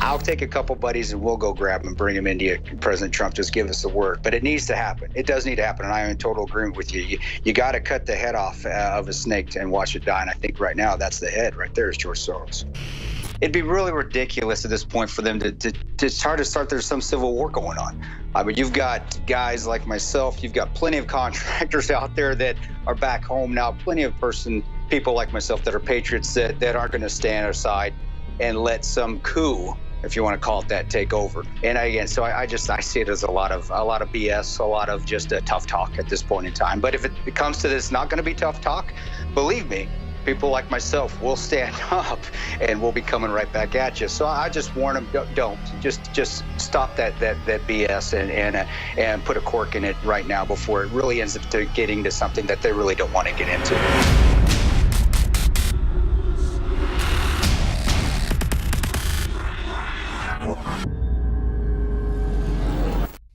I'll take a couple buddies and we'll go grab them and bring them into President Trump. Just give us the word. But it needs to happen. It does need to happen. And I am in total agreement with you. You got to cut the head off of a snake and watch it die. And I think right now that's the head right there is George Soros. It'd be really ridiculous at this point for them to try to start there's some civil war going on. I mean, you've got guys like myself. You've got plenty of contractors out there that are back home now. Plenty of people like myself that are patriots that aren't going to stand aside and let some coup, if you want to call it that, take over. And again, so I see it as a lot of BS, a lot of just a tough talk at this point in time. But if it comes to this, not going to be tough talk. Believe me, people like myself will stand up and we'll be coming right back at you. So I just warn them, don't just stop that BS and put a cork in it right now before it really ends up getting to something that they really don't want to get into.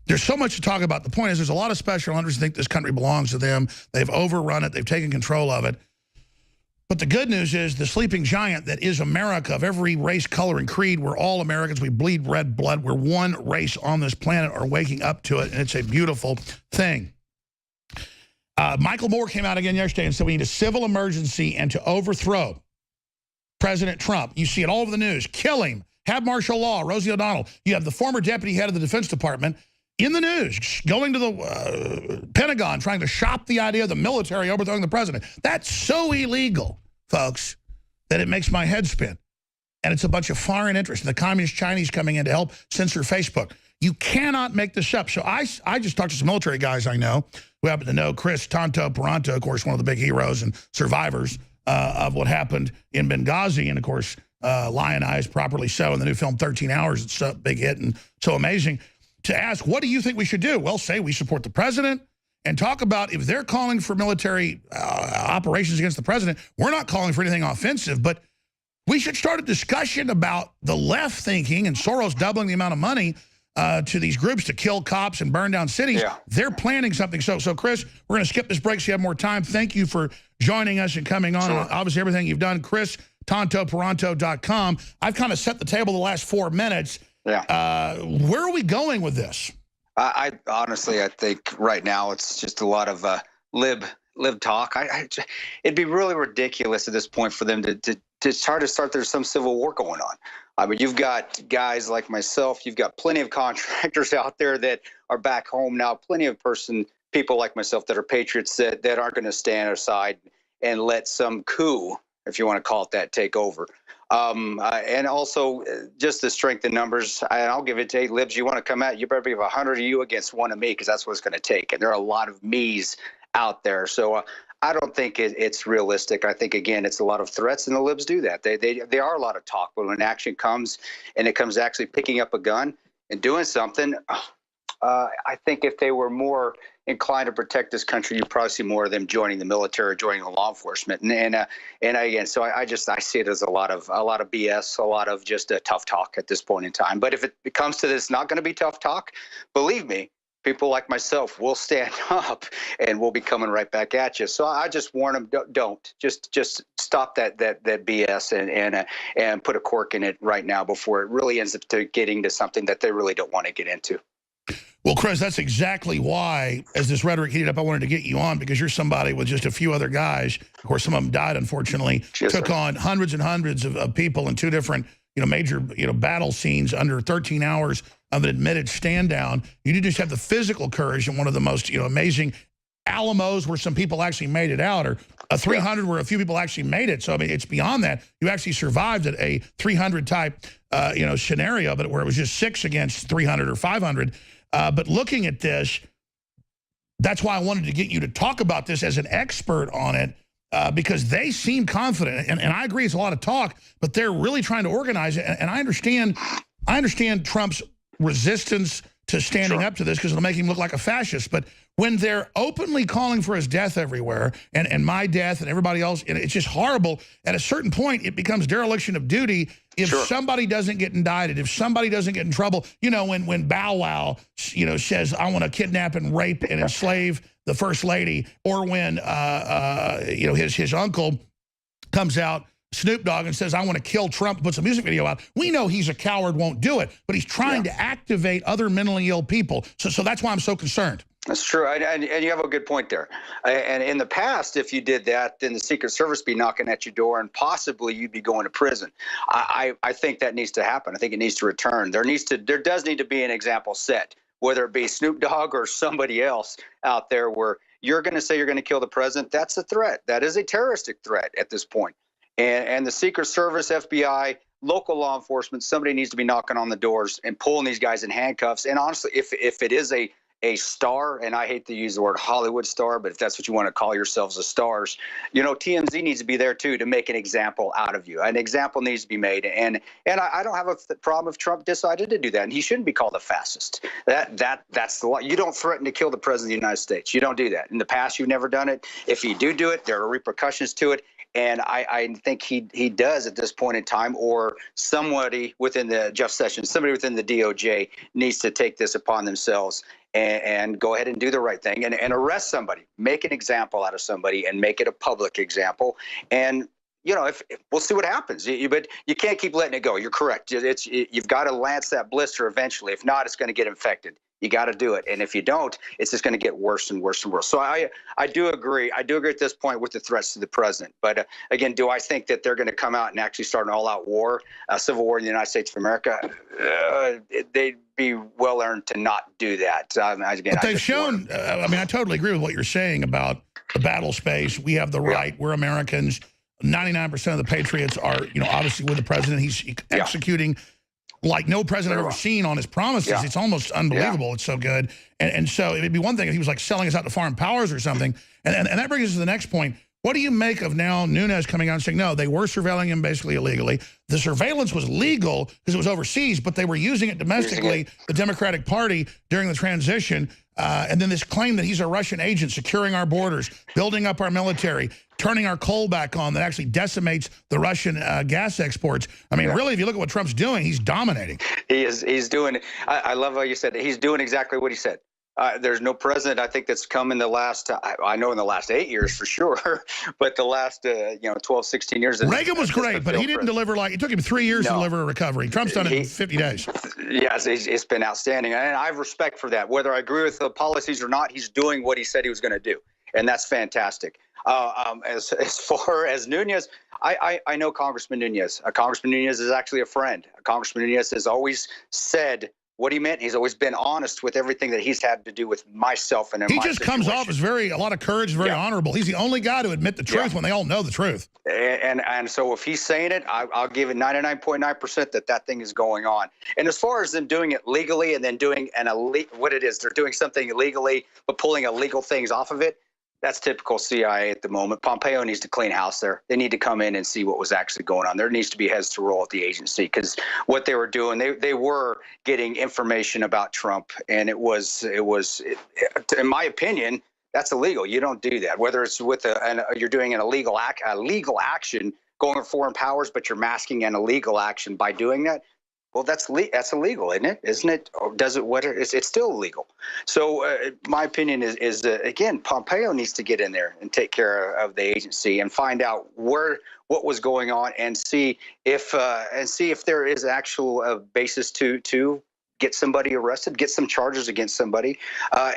There's so much to talk about. The point is there's a lot of special interests who think this country belongs to them. They've overrun it. They've taken control of it. But the good news is the sleeping giant that is America, of every race, color, and creed, we're all Americans. We bleed red blood. We're one race on this planet, are waking up to it, and it's a beautiful thing. Michael Moore came out again yesterday and said we need a civil emergency and to overthrow President Trump. You see it all over the news. Kill him. Have martial law. Rosie O'Donnell. You have the former deputy head of the Defense Department in the news, going to the Pentagon, trying to shop the idea of the military overthrowing the president. That's so illegal, folks, that it makes my head spin. And it's a bunch of foreign interest. And the communist Chinese coming in to help censor Facebook. You cannot make this up. So I just talked to some military guys I know who happen to know Chris Tonto Peranto, of course, one of the big heroes and survivors of what happened in Benghazi. And, of course, lionized, properly so, in the new film 13 Hours. It's a big hit and so amazing. To ask, what do you think we should do? Well, say we support the president and talk about if they're calling for military operations against the president. We're not calling for anything offensive, but we should start a discussion about the left thinking and Soros doubling the amount of money to these groups to kill cops and burn down cities. Yeah. They're planning something. So Chris, we're going to skip this break so you have more time. Thank you for joining us and coming on. Sure. Obviously, everything you've done. Chris, TontoPeranto.com. I've kind of set the table the last 4 minutes. Yeah. Where are we going with this? I honestly, I think right now it's just a lot of lib talk. It'd be really ridiculous at this point for them to try to start there's some civil war going on. I mean, you've got guys like myself. You've got plenty of contractors out there that are back home now. Plenty of people like myself that are patriots that aren't going to stand aside and let some coup, if you want to call it that, take over. And also just the strength in numbers. And I'll give it to you, libs. You want to come out, you better be 100 of you against one of me, because that's what it's going to take. And there are a lot of me's out there. So I don't think it's realistic. I think, again, it's a lot of threats, and the libs do that. They are a lot of talk, but when action comes and it comes actually picking up a gun and doing something, I think if they were more inclined to protect this country, you probably see more of them joining the military, joining the law enforcement, and again, so I see it as a lot of BS, a lot of just a tough talk at this point in time. But if it comes to this, not going to be tough talk. Believe me, people like myself will stand up and we'll be coming right back at you. So I just warn them, don't just stop that BS and put a cork in it right now before it really ends up getting to something that they really don't want to get into. Well, Chris, that's exactly why, as this rhetoric heated up, I wanted to get you on, because you're somebody with just a few other guys. Of course, some of them died, unfortunately. Yes, took on hundreds and hundreds of people in 2 different, major, battle scenes under 13 hours of an admitted stand down. You did just have the physical courage, and one of the most, amazing Alamos where some people actually made it out, or a 300 where a few people actually made it. So, I mean, it's beyond that. You actually survived at a 300 type, scenario, but where it was just 6 against 300 or 500. But looking at this, that's why I wanted to get you to talk about this as an expert on it, because they seem confident. And I agree it's a lot of talk, but they're really trying to organize it. And I understand Trump's resistance to standing up to this, because it'll make him look like a fascist. But when they're openly calling for his death everywhere, and my death and everybody else, and it's just horrible. At a certain point, it becomes dereliction of duty if somebody doesn't get indicted, if somebody doesn't get in trouble. When Bow Wow, says, I want to kidnap and rape and enslave the first lady, or when, his uncle comes out Snoop Dogg and says, I want to kill Trump, puts a music video out, we know he's a coward, won't do it. But he's trying to activate other mentally ill people. So that's why I'm so concerned. That's true. And you have a good point there. And in the past, if you did that, then the Secret Service be knocking at your door and possibly you'd be going to prison. I think that needs to happen. I think it needs to return. There does need to be an example set, whether it be Snoop Dogg or somebody else out there where you're going to say you're going to kill the president. That's a threat. That is a terroristic threat at this point. And the Secret Service, FBI, local law enforcement, somebody needs to be knocking on the doors and pulling these guys in handcuffs. And honestly, if it is a star, and I hate to use the word Hollywood star, but if that's what you want to call yourselves as stars, TMZ needs to be there too to make an example out of you. An example needs to be made, and I don't have a problem if Trump decided to do that, and he shouldn't be called a fascist. That's the law. You don't threaten to kill the president of the United States. You don't do that. In the past, you've never done it. If you do it, there are repercussions to it. And I think he does at this point in time, or somebody within the Jeff Sessions, somebody within the DOJ needs to take this upon themselves and go ahead and do the right thing and arrest somebody, make an example out of somebody and make it a public example. And, if we'll see what happens, but you can't keep letting it go. You're correct. You've got to lance that blister eventually. If not, it's going to get infected. You got to do it. And if you don't, it's just going to get worse and worse and worse. So I do agree. I do agree at this point with the threats to the president. But again, do I think that they're going to come out and actually start an all-out war, a civil war in the United States of America? They'd be well earned to not do that. Again, but they've shown, I totally agree with what you're saying about the battle space. We have the right. We're Americans. 99% of the patriots are, obviously with the president. He's executing like no president I've ever seen on his promises. Yeah. It's almost unbelievable. Yeah. It's so good. And so it'd be one thing if he was like selling us out to foreign powers or something. And that brings us to the next point. What do you make of now Nunes coming out and saying, no, they were surveilling him basically illegally. The surveillance was legal because it was overseas, but they were using it domestically, the Democratic Party, during the transition. And then this claim that he's a Russian agent securing our borders, building up our military, turning our coal back on that actually decimates the Russian gas exports. Really, if you look at what Trump's doing, he's dominating. He is. He's doing – I love how you said that. He's doing exactly what he said. There's no president, I think, that's come in the last, I know in the last 8 years for sure, but the last, 12, 16 years. Reagan was great, but he didn't deliver it took him 3 years to deliver a recovery. Trump's done it in 50 days. Yes, it's been outstanding. And I have respect for that. Whether I agree with the policies or not, he's doing what he said he was going to do. And that's fantastic. As far as Nunes, I know Congressman Nunes. Congressman Nunes is actually a friend. Congressman Nunes has always said what he meant. He's always been honest with everything that he's had to do with myself and in he my just situation. Comes off as a lot of courage, very honorable. He's the only guy to admit the truth when they all know the truth. And so if he's saying it, I'll give it 99.9% that thing is going on. And as far as them doing it legally and then doing what it is, they're doing something illegally but pulling illegal things off of it. That's typical CIA at the moment. Pompeo needs to clean house there. They need to come in and see what was actually going on. There needs to be heads to roll at the agency because what they were doing, they were getting information about Trump, and it was in my opinion, that's illegal. You don't do that. Whether it's with you're doing an illegal action, going for foreign powers, but you're masking an illegal action by doing that. Well, that's illegal, isn't it? Isn't it? Or does it? It's still illegal. So my opinion is again, Pompeo needs to get in there and take care of the agency and find out what was going on and see if there is actual basis to get somebody arrested, get some charges against somebody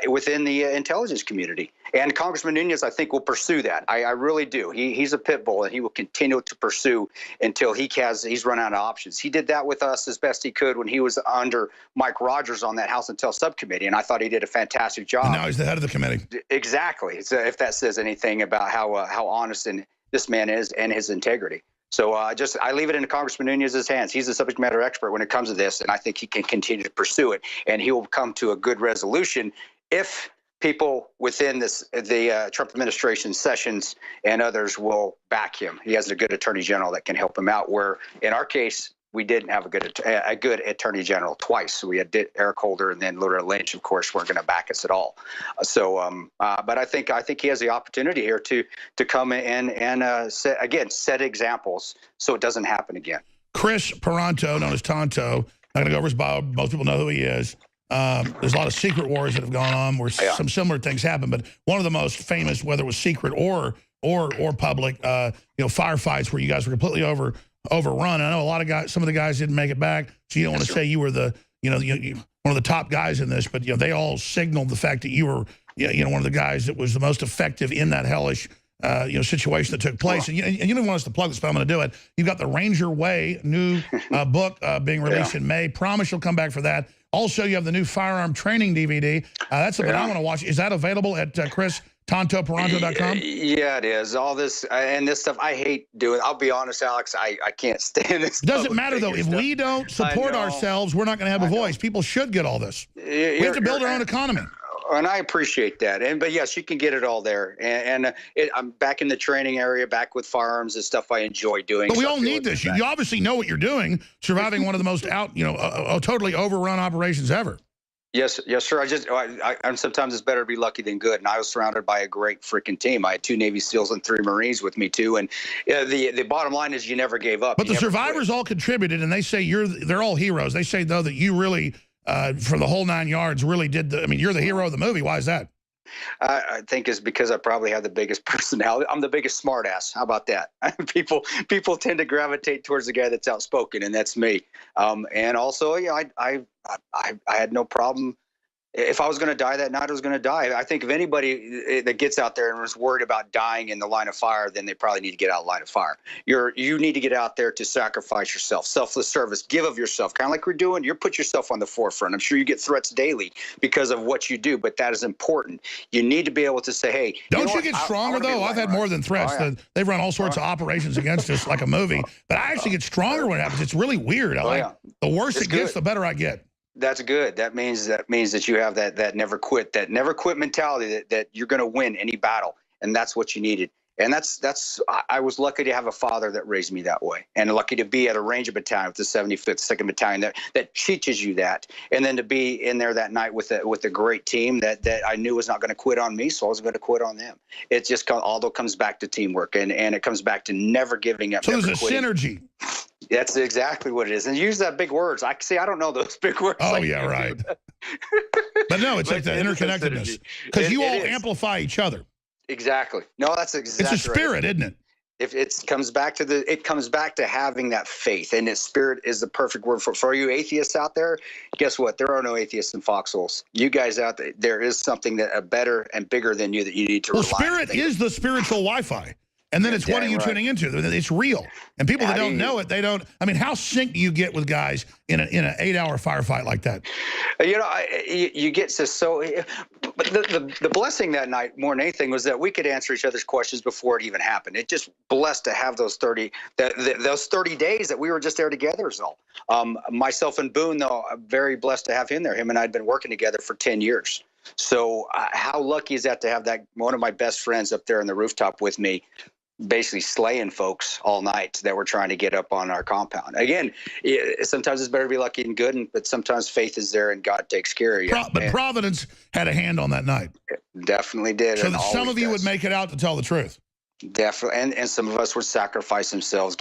within the intelligence community. And Congressman Nunes, I think, will pursue that. I really do. He's a pit bull, and he will continue to pursue until he's run out of options. He did that with us as best he could when he was under Mike Rogers on that House Intel subcommittee, and I thought he did a fantastic job. And now he's the head of the committee. Exactly. So if that says anything about how honest this man is and his integrity. So I leave it in Congressman Nunes' hands. He's the subject matter expert when it comes to this, and I think he can continue to pursue it, and he will come to a good resolution if people within the Trump administration, Sessions and others, will back him. He has a good attorney general that can help him out, where in our case, we didn't have a good attorney general twice. So we had Eric Holder and then Loretta Lynch, of course, weren't going to back us at all. But I think he has the opportunity here to come in and set examples so it doesn't happen again. Chris Paronto, known as Tonto, not going to go over his bio. Most people know who he is. There's a lot of secret wars that have gone on where some similar things happen, but one of the most famous, whether it was secret or public, firefights where you guys were completely overrun. I know a lot of guys, some of the guys didn't make it back, so you don't want to say you were the, one of the top guys in this, but they all signaled the fact that you were, one of the guys that was the most effective in that hellish, situation that took place. And you didn't want us to plug this, but I'm going to do it. You've got the Ranger Way new book being released in May. Promise you'll come back for that. Also, you have the new firearm training DVD. That's something I want to watch. Is that available at ChrisTantoParanto.com? Yeah, it is. All this and this stuff I hate doing. I'll be honest, Alex, I can't stand this. It doesn't matter, though. If we don't support ourselves, we're not going to have a voice. People should get all this. We have to build our own economy. And I appreciate that. But yes, you can get it all there. And I'm back in the training area, back with firearms and stuff I enjoy doing. But we all need this. You obviously know what you're doing, surviving one of the most totally overrun operations ever. Yes, sir. I'm sometimes it's better to be lucky than good. And I was surrounded by a great freaking team. I had 2 Navy SEALs and 3 Marines with me too. And the bottom line is you never gave up. But the survivors all contributed, and they say they're all heroes. They say, though, that you really, for the whole 9 yards, really did you're the hero of the movie. Why is that? I think it's because I probably have the biggest personality. I'm the biggest smartass. How about that? People tend to gravitate towards the guy that's outspoken, and that's me. And also, I had no problem. If I was going to die that night, I was going to die. I think if anybody that gets out there and is worried about dying in the line of fire, then they probably need to get out of the line of fire. You need to get out there to sacrifice yourself, selfless service, give of yourself, kind of like we're doing. You put yourself on the forefront. I'm sure you get threats daily because of what you do, but that is important. You need to be able to say, hey. Don't you get stronger, though? I've had more than threats. Oh, yeah. They've run all sorts of operations against us like a movie, but I actually get stronger when it happens. It's really weird. The worse it gets, the better I get. That's good. That means that you have that never quit mentality that you're going to win any battle, and that's what you needed. And I was lucky to have a father that raised me that way, and lucky to be at a Ranger battalion with the 75th, 2nd Battalion that teaches you that, and then to be in there that night with a great team that I knew was not going to quit on me, so I was going to quit on them. It just all comes back to teamwork, and it comes back to never giving up. So there's a synergy. That's exactly what it is. And use that big words. I don't know those big words. Oh, yeah, right. But no, it's like the interconnectedness. Because you all amplify each other. Exactly. No, that's exactly It's a spirit, isn't it? If it comes back to having that faith, and its spirit is the perfect word for you atheists out there. Guess what? There are no atheists in foxholes. You guys out there is something that better and bigger than you that you need to rely on. Spirit is the spiritual Wi-Fi. And then it's what are you tuning into? It's real. And people that don't know it, they don't. I mean, how synced do you get with guys in an 8-hour firefight like that? You get so. But the blessing that night, more than anything, was that we could answer each other's questions before it even happened. It just blessed to have those 30 days that we were just there together. Is all. Myself and Boone, though, I'm very blessed to have him there. Him and I had been working together for 10 years. So how lucky is that to have that one of my best friends up there on the rooftop with me, basically slaying folks all night that were trying to get up on our compound. Again, sometimes it's better to be lucky and good, but sometimes faith is there and God takes care of you. But Providence had a hand on that night. Definitely did. So that some of you would make it out to tell the truth. Definitely. And some of us would sacrifice themselves,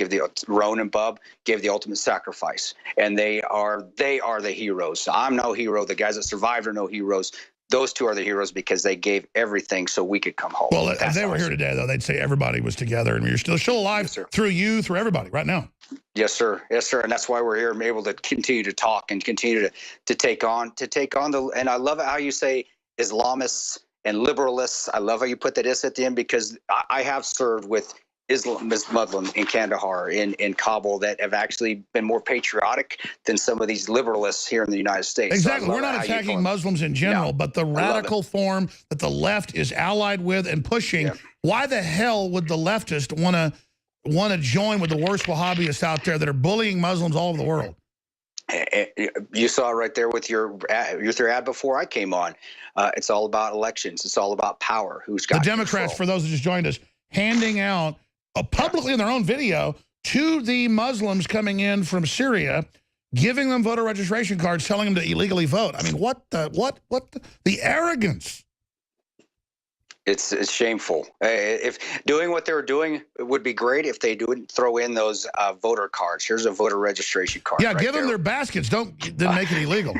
Roan and Bub gave the ultimate sacrifice. And they are the heroes. I'm no hero. The guys that survived are no heroes. Those two are the heroes because they gave everything so we could come home. Well, if they were here today, though, they'd say everybody was together, and you're still alive through you, through everybody right now. Yes, sir. Yes, sir. And that's why we're here and able to continue to talk and continue to take on and I love how you say Islamists and liberalists. I love how you put that is at the end, because I have served with Muslim in Kandahar, in Kabul, that have actually been more patriotic than some of these liberalists here in the United States. Exactly. We're not attacking Muslims in general, but the radical form that the left is allied with and pushing. Yeah. Why the hell would the leftist want to join with the worst Wahhabists out there that are bullying Muslims all over the world? You saw it right there with your ad before I came on. It's all about elections. It's all about power. Who's got the Democrats, control. For those that just joined us, handing out publicly in their own video to the Muslims coming in from Syria, giving them voter registration cards, telling them to illegally vote. I mean, what the arrogance. It's shameful. If doing what they were doing, it would be great if they didn't throw in those voter cards. Here's a voter registration card. Yeah, give them their baskets. Then make it illegal.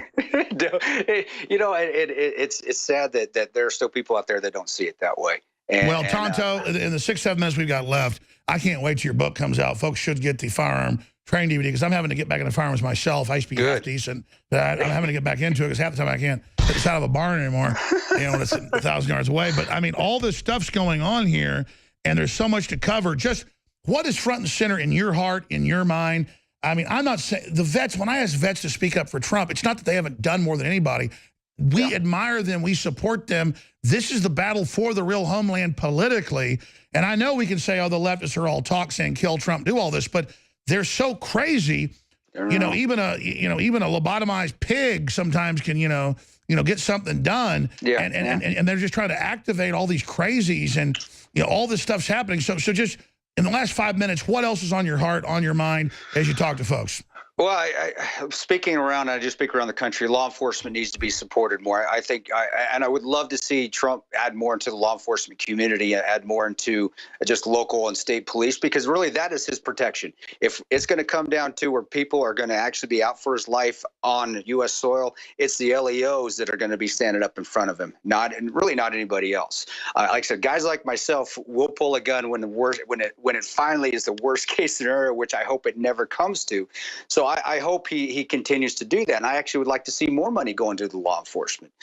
It's sad that there are still people out there that don't see it that way. Well, Tonto, in the 6-7 minutes we've got left, I can't wait till your book comes out. Folks should get the firearm training DVD because I'm having to get back into firearms myself. I used to be half decent, but I'm having to get back into it because half the time I can't get this out of a barn anymore, when it's 1,000 yards away. But, I mean, all this stuff's going on here, and there's so much to cover. Just what is front and center in your heart, in your mind? I mean, I'm not saying the vets, when I ask vets to speak up for Trump, it's not that they haven't done more than anybody. We admire them. We support them. This is the battle for the real homeland politically. And I know we can say, oh, the leftists are all talk saying kill Trump, do all this, but they're so crazy. Even a lobotomized pig sometimes can, get something done. Yeah. And they're just trying to activate all these crazies and, all this stuff's happening. So just in the last 5 minutes, what else is on your heart, on your mind as you talk to folks? Well, I speaking around, I just speak around the country. Law enforcement needs to be supported more. I think, and I would love to see Trump add more into the law enforcement community, add more into just local and state police, because really that is his protection. If it's going to come down to where people are going to actually be out for his life on U.S. soil, it's the LEOs that are going to be standing up in front of him, not anybody else. Like I said, guys like myself will pull a gun when it finally is the worst case scenario, which I hope it never comes to. So I hope he continues to do that. And I actually would like to see more money go into the law enforcement.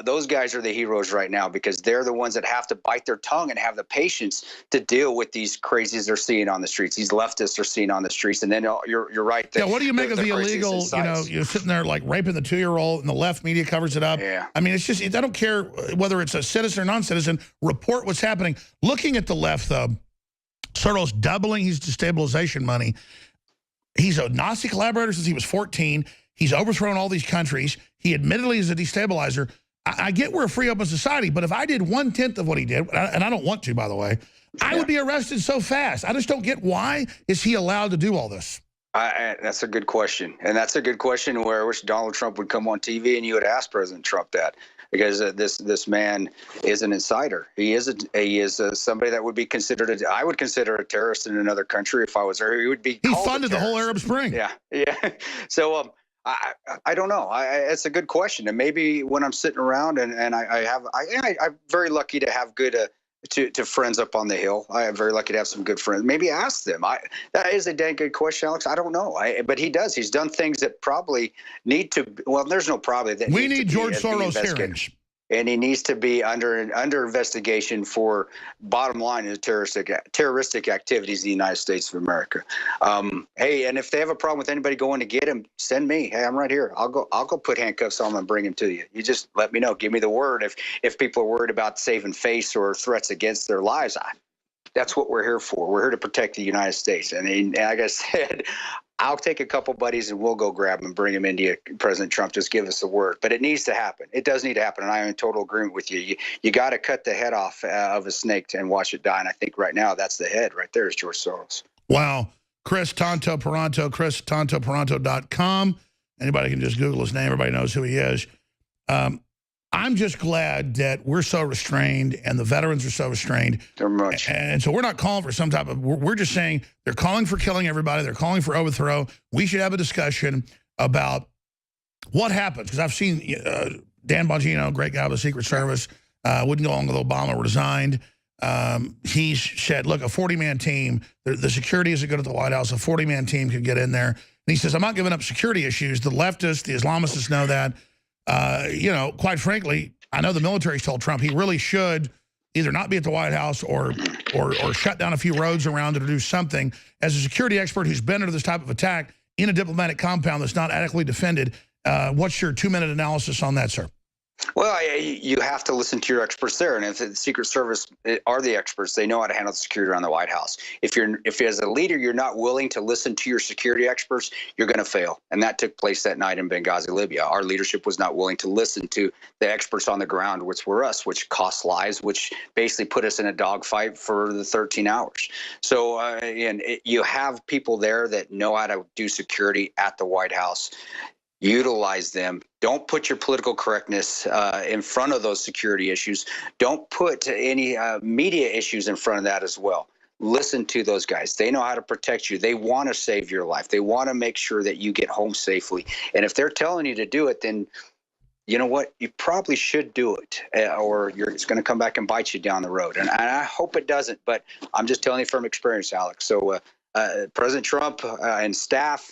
Those guys are the heroes right now because they're the ones that have to bite their tongue and have the patience to deal with these crazies they're seeing on the streets. These leftists are seeing on the streets. And then you're right. Yeah, what do you make of the illegal, you're sitting there like raping the 2-year-old and the left media covers it up? Yeah. I mean, it's just, I don't care whether it's a citizen or non-citizen, report what's happening. Looking at the left, though, Soros doubling his destabilization money. He's a Nazi collaborator since he was 14. He's overthrown all these countries. He admittedly is a destabilizer. I get we're a free, open society, but if I did 1/10 of what he did, and I don't want to, by the way, I would be arrested so fast. I just don't get why is he allowed to do all this? That's a good question. And that's a good question where I wish Donald Trump would come on TV and you would ask President Trump that. Because this man is an insider. He is somebody that would be considered I would consider a terrorist in another country if I was there. He would be. He funded the whole Arab Spring. Yeah. So I don't know. It's a good question, and maybe when I'm sitting around and I'm very lucky to have good to friends up on the Hill. I am very lucky to have some good friends. Maybe ask them. That is a dang good question, Alex. I don't know. But he does. He's done things that probably need to. Well, there's no probably. That we need George Soros hearings. And he needs to be under investigation for, bottom line, is terroristic activities in the United States of America. Hey, and if they have a problem with anybody going to get him, send me. Hey, I'm right here. I'll go put handcuffs on him and bring him to you. You just let me know. Give me the word if people are worried about saving face or threats against their lives. That's what we're here for. We're here to protect the United States. And like I said, I'll take a couple buddies and we'll go grab him and bring him into President Trump. Just give us a word. But it needs to happen. It does need to happen. And I am in total agreement with you. You got to cut the head off of a snake and watch it die. And I think right now that's the head right there is George Soros. Wow. Chris Tantoparanto, ChrisTantoparanto.com. Anybody can just Google his name. Everybody knows who he is. I'm just glad that we're so restrained and the veterans are so restrained. They're much. And so we're not calling for some type of, we're just saying they're calling for killing everybody. They're calling for overthrow. We should have a discussion about what happens. Because I've seen Dan Bongino, great guy with the Secret Service, wouldn't go along with Obama, resigned. He said, look, a 40-man team, the security isn't good at the White House. A 40-man team could get in there. And he says, I'm not giving up security issues. The leftists, the Islamists know that. Quite frankly, I know the military's told Trump he really should either not be at the White House or shut down a few roads around it or do something. As a security expert who's been under this type of attack in a diplomatic compound that's not adequately defended, what's your 2-minute analysis on that, sir? Well, you have to listen to your experts there, and if the Secret Service are the experts, they know how to handle the security around the White House. If as a leader you're not willing to listen to your security experts, you're going to fail, and that took place that night in Benghazi, Libya. Our leadership was not willing to listen to the experts on the ground, which were us, which cost lives, which basically put us in a dogfight for the 13 hours. So, you have people there that know how to do security at the White House. Utilize them. Don't put your political correctness in front of those security issues. Don't put any media issues in front of that as well. listen to those guys. They know how to protect you. They want to save your life. They want to make sure that you get home safely. And if they're telling you to do it, then you know what? You probably should do it, or it's going to come back and bite you down the road. And I hope it doesn't, but I'm just telling you from experience, Alex. So President Trump and staff,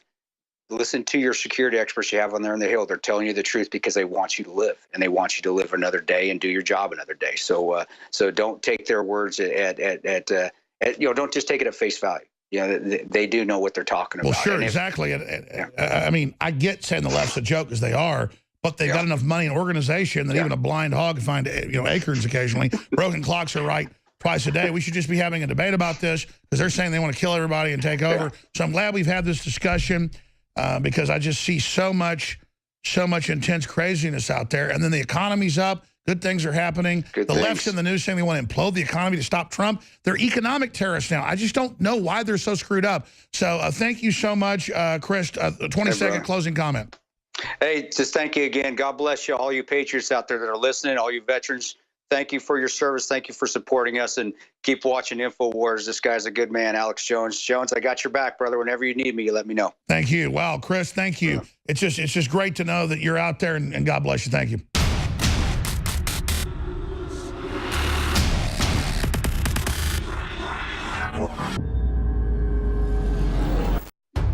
listen to your security experts you have on there on the Hill. They're telling you the truth because they want you to live, and they want you to live another day and do your job another day. So don't take their words don't just take it at face value. They do know what they're talking about. Well, sure, exactly. I mean, I get saying the left's a joke, as they are, but they've got enough money and organization that even a blind hog can find acorns occasionally. Broken clocks are right twice a day. We should just be having a debate about this because they're saying they want to kill everybody and take over. So I'm glad we've had this discussion because I just see so much intense craziness out there. And then the economy's up. Good things are happening. The left's in the news saying they want to implode the economy to stop Trump. They're economic terrorists now. I just don't know why they're so screwed up. So thank you so much, Chris. 20-second closing comment. Hey, just thank you again. God bless you, all you patriots out there that are listening, all you veterans. Thank you for your service. Thank you for supporting us, and keep watching InfoWars. This guy's a good man, Alex Jones. Jones, I got your back, brother. Whenever you need me, you let me know. Thank you. Wow, Chris, thank you. It's just great to know that you're out there, and God bless you. Thank you.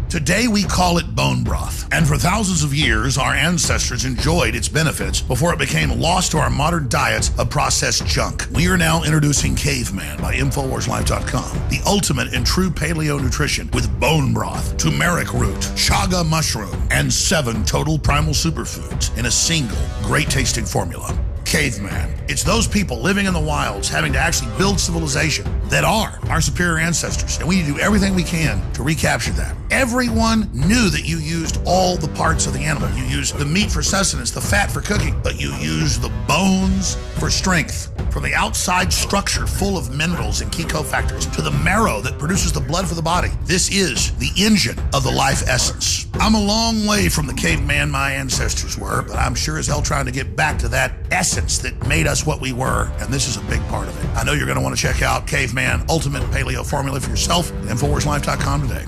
Today we call it bone broth, and for thousands of years our ancestors enjoyed its benefits before it became lost to our modern diets of processed junk. We are now introducing Caveman by InfoWarsLife.com, the ultimate in true paleo nutrition with bone broth, turmeric root, chaga mushroom, and 7 total primal superfoods in a single great tasting formula. Caveman. It's those people living in the wilds having to actually build civilization that are our superior ancestors, and we need to do everything we can to recapture that. Everyone knew that you used all the parts of the animal. You used the meat for sustenance, the fat for cooking, but you used the bones for strength. From the outside structure full of minerals and key cofactors to the marrow that produces the blood for the body, this is the engine of the life essence. I'm a long way from the caveman my ancestors were, but I'm sure as hell trying to get back to that essence that made us what we were, and this is a big part of it. I know you're going to want to check out Caveman Ultimate Paleo Formula for yourself at InfoWarsLife.com today.